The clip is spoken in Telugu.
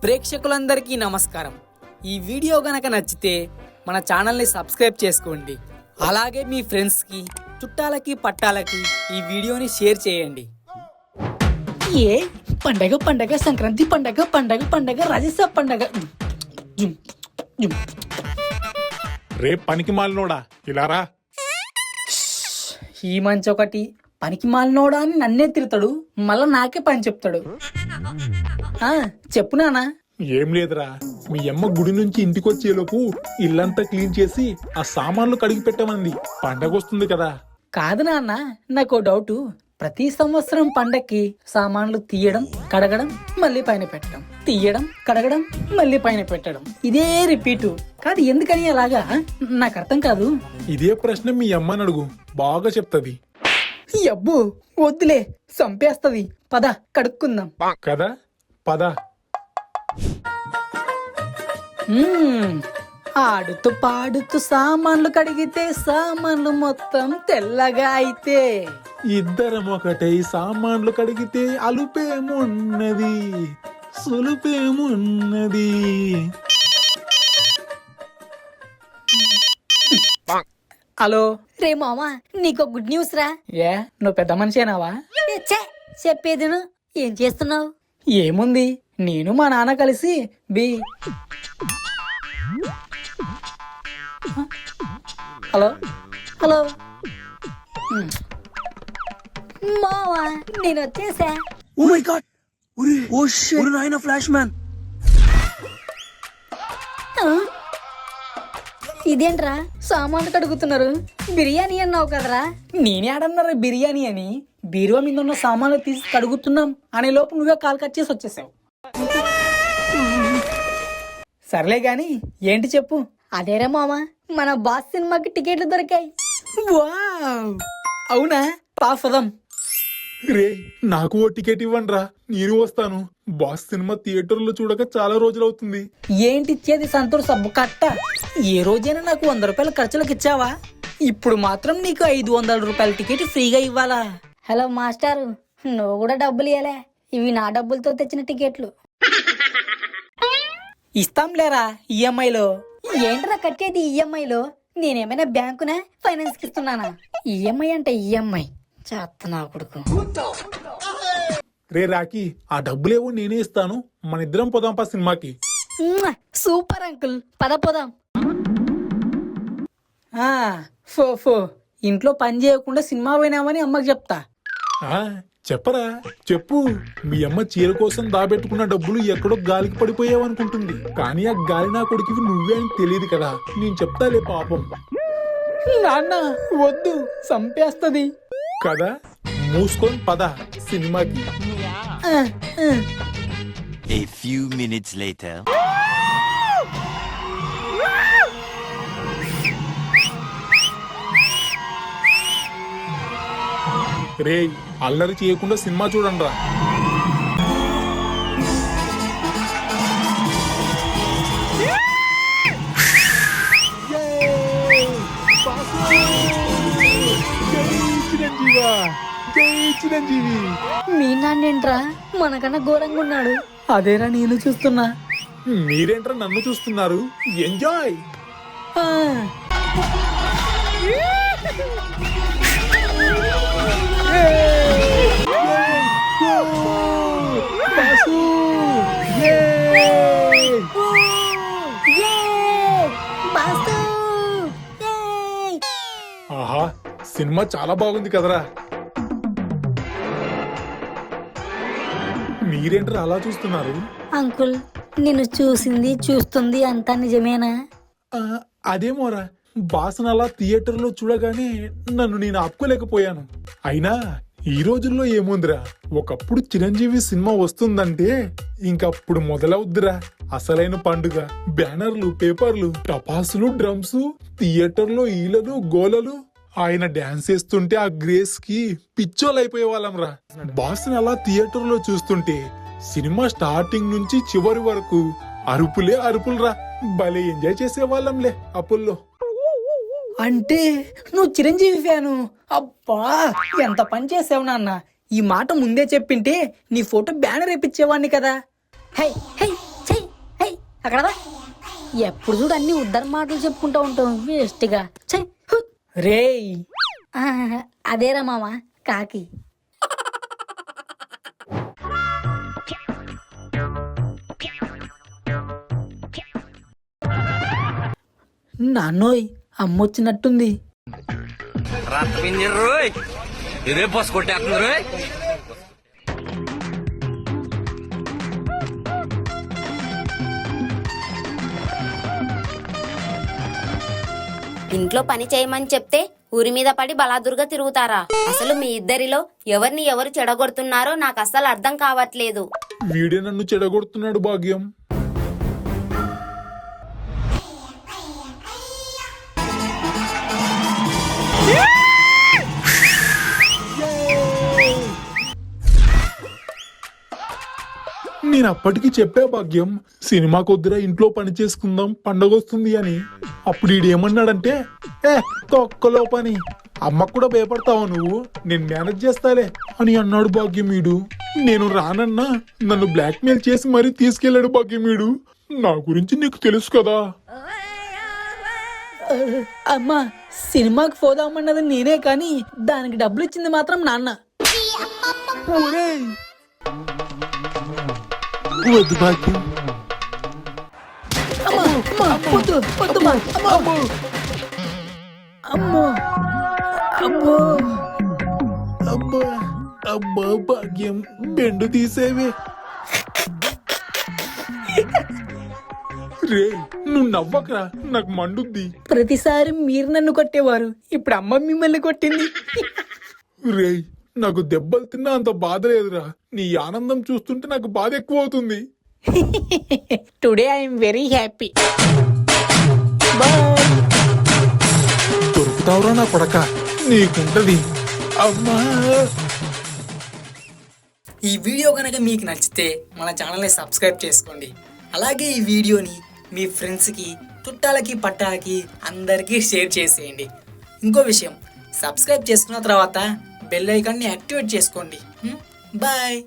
ప్రేక్షకులందరికీ నమస్కారం. ఈ వీడియో గనక నచ్చితే మన ఛానల్ని సబ్స్క్రైబ్ చేసుకోండి. అలాగే మీ ఫ్రెండ్స్కి, చుట్టాలకి, పట్టాలకి ఈ వీడియోని షేర్ చేయండి. ఏ పండగ పండగ సంక్రాంతి పండగ పండగ పండగ రాజస్థాన్ పండగ. రే పనికి మాలినోడా ఇలారా. ఈ మంచి ఒకటి పనికి మాలినోడా అని నన్నే తిడతాడు, మళ్ళా నాకే పని చెప్తాడు. చెప్పు నానా. ఏం లేదురా, మీ అమ్మ గుడి నుంచి ఇంటికి వచ్చేలోపు ఇల్లంతా క్లీన్ చేసి ఆ సామాన్లు కడిగి పెట్టమంది. పండగ వస్తుంది కదా. కాదు నాన్న, నాకు డౌట్. ప్రతి సంవత్సరం పండక్కి సామాన్లు తీయడం, కడగడం, మళ్ళీ పైన పెట్టడం, తీయడం, కడగడం, మళ్ళీ పైన పెట్టడం, ఇదే రిపీటు. కాదు ఎందుకని అలాగా నాకు అర్థం కాదు. ఇదే ప్రశ్న మీ అమ్మని అడుగు, బాగా చెప్తది. అబ్బో వద్దులే, చంపేస్తది. పద కడుక్కుందాం కదా, పద. ఆడుతూ పాడుతూ సామాన్లు కడిగితే సామాన్లు మొత్తం తెల్లగా అయితే ఇద్దరం ఒకటై సామాన్లు కడిగితే అలుపేమున్నది, సులుపేమున్నది. హలో రే మామా, నీకో గుడ్ న్యూస్ రా. ఏ నువ్వు పెద్ద మనిషేనావా? ఛే, చెప్పేది నువ్వు ఏం చేస్తున్నావు? ఏముంది, నేను మా నాన్న కలిసి హలో హలో మావా, నేను వచ్చేసా. Oh my god, oh shit, నాయనా ఫ్లాష్ మ్యాన్. ఇదేంట్రా సామాన్లు కడుగుతున్నారు? బిర్యానీ అన్నావు కదరా. నేనే ఆడన్నారు బిర్యానీ అని. బీరువా మీద ఉన్న సామాన్లు తీసి కడుగుతున్నాం అనే లోపు నువ్వే కాల్ కట్ చేసి వచ్చేసావు. సర్లే గాని ఏంటి చెప్పు. అదేరా మామా, మన బాస్ సినిమాకి టికెట్లు దొరికాయి. వావ్, అవునా? పాఫదం. రే నాకు ఓ టికెట్ ఇవ్వండి రా, నేను వస్తాను. బాస్ సినిమా థియేటర్లో చూడక చాలా రోజులవుతుంది. ఏంటి ఇచ్చేది సంతూర్ సబ్బు కట్ట? ఏ రోజైనా నాకు 100 రూపాయల ఖర్చులకు ఇచ్చావా? ఇప్పుడు మాత్రం నీకు 500 రూపాయల టికెట్ ఫ్రీగా ఇవ్వాలా? హలో మాస్టారు, నువ్వు కూడా డబ్బులు ఇవ్వలే. ఇవి నా డబ్బులతో తెచ్చిన టికెట్లు. ఇస్తాంలేరా ఈఎంఐలో. ఏంట్రా కట్టేది ఈఎంఐలో? నేనేమైనా బ్యాంకునా ఫైనాన్స్ కి ఇస్తున్నానా? ఈఎంఐ అంటే ఈఎంఐ చేస్తున్నా కొడుకు. రే రాకీ, ఆ డబ్బులేవో నేనే ఇస్తాను, మన ఇద్దరం పోదాంపా సినిమాకి. సూపర్ అంకుల్, పద పోదాం. ఫో ఇంట్లో పని చేయకుండా సినిమా పోయినామని అమ్మకి చెప్తా. చెప్పరా, చెప్పు. మీ అమ్మ చీర కోసం దాబెట్టుకున్న డబ్బులు ఎక్కడో గాలికి పడిపోయావనుకుంటుంది. కానీ ఆ గాలి నా కొడుకువి నువ్వే అని తెలియదు కదా. నేను చెప్తాలే పాపం. నాన్న వద్దు, చంపేస్తది కదా. మూసుకొని పద సినిమాకి. A few minutes later. రే అల్లరి చేయకుండా సినిమా చూడండి రా. చిరంజీవి. మీ నాన్నేంట్రా మనకన్నా ఘోరంగా ఉన్నాడు. అదేరా నేను చూస్తున్నా. మీరేంట్రా నన్ను చూస్తున్నారు? ఎంజాయ్. ఆహా, సినిమా చాలా బాగుంది కదరా. మీరేంట్రా అలా చూస్తున్నారు? అంకుల్, నిన్ను చూసింది చూస్తుంది అంతా నిజమేనా? అదేమోరా, బాసన అలా థియేటర్లో చూడగానే నన్ను నేను ఆపుకోలేకపోయాను. అయినా ఈ రోజుల్లో ఏముందిరా, ఒకప్పుడు చిరంజీవి సినిమా వస్తుందంటే ఇంకప్పుడు మొదలవుద్దిరా అసలైన పండుగ. బ్యానర్లు, పేపర్లు, టపాసులు, డ్రమ్స్, థియేటర్లో ఈలలు, గోలలు. ఆయన డాన్స్ చేస్తుంటే ఆ గ్రేస్ కి పిచ్చోలైపోయే వాళ్ళం రా. బాస్ని అలా థియేటర్లో చూస్తుంటే సినిమా స్టార్టింగ్ నుంచి చివరి వరకు అరుపులే అరుపులు రా. భలే ఎంజాయ్ చేసేవాళ్ళంలే అప్పుల్లో. అంటే నువ్వు చిరంజీవి ఫ్యాను? అబ్బా, ఎంత పని చేసావు నాన్న. ఈ మాట ముందే చెప్పింటే నీ ఫోటో బ్యానర్ వేపించేవాడిని కదా. హై హై, చెయ్యి అక్కడ రా. ఎప్పుడు చూడు అన్ని ఉద్దర మాటలు చెప్పుకుంటూ ఉంటాం వేస్ట్గా. ఛై, హు. రేయ్ ఆ, అదేరా మామ కాకి. నాన్నోయ్ అమ్మొచ్చినట్టుంది. ఇదే బస్ కొట్టేస్తుంది. ఇంట్లో పని చేయమని చెప్తే ఊరి మీద పడి బలాదురుగా తిరుగుతారా? అసలు మీ ఇద్దరిలో ఎవరిని ఎవరు చెడగొడుతున్నారో నాకు అస్సలు అర్థం కావట్లేదు. వీడే నన్ను చెడగొడుతున్నాడు భాగ్యం. నేను అప్పటికి చెప్పా భాగ్యం, సినిమాకి వద్దురా ఇంట్లో పని చేసుకుందాం పండగ వస్తుంది అని. అప్పుడు ఈడేమన్నాడంటే, తొక్కలో పని, అమ్మకు కూడా భయపడతావా నువ్వు, నేను మేనేజ్ చేస్తాలే అని అన్నాడు భాగ్యం వీడు. నేను రానన్నా నన్ను బ్లాక్మెయిల్ చేసి మరీ తీసుకెళ్లాడు భాగ్యం వీడు. నా గురించి నీకు తెలుసు కదా. అమ్మా సినిమాకి పోదామన్నది నేనే కానీ దానికి డబ్బులు ఇచ్చింది మాత్రం నాన్న. ఒరేయ్, వద్దు భాగ్యం. అమ్మా, అమ్మా, వద్దు, వద్దుమా, అమ్మా. అమ్మో అమ్మో అబ్బా అబ్బా భాగ్యం, బెండు తీసేవే. రే నువ్వు నవ్వకరా, నాకు మండుద్ది. ప్రతిసారి మీరు నన్ను కొట్టేవారు, ఇప్పుడు అమ్మ మిమ్మల్ని కొట్టింది. రే నాకు దెబ్బలు తిన్నా అంత బాధ లేదురా, నీ ఆనందం చూస్తుంటే నాకు బాధ ఎక్కువ అవుతుంది. Today I'm very happy. దొరుకుతావురా నా కొడక, నీకుంటది. అమ్మా, ఈ వీడియో కనుక మీకు నచ్చితే మన ఛానల్ని సబ్స్క్రైబ్ చేసుకోండి. అలాగే ఈ వీడియోని మీ ఫ్రెండ్స్కి, చుట్టాలకి, పట్టాలకి అందరికీ షేర్ చేసేయండి. ఇంకో విషయం, సబ్స్క్రైబ్ చేసుకున్న తర్వాత బెల్ ఐకాన్ని యాక్టివేట్ చేసుకోండి. బాయ్.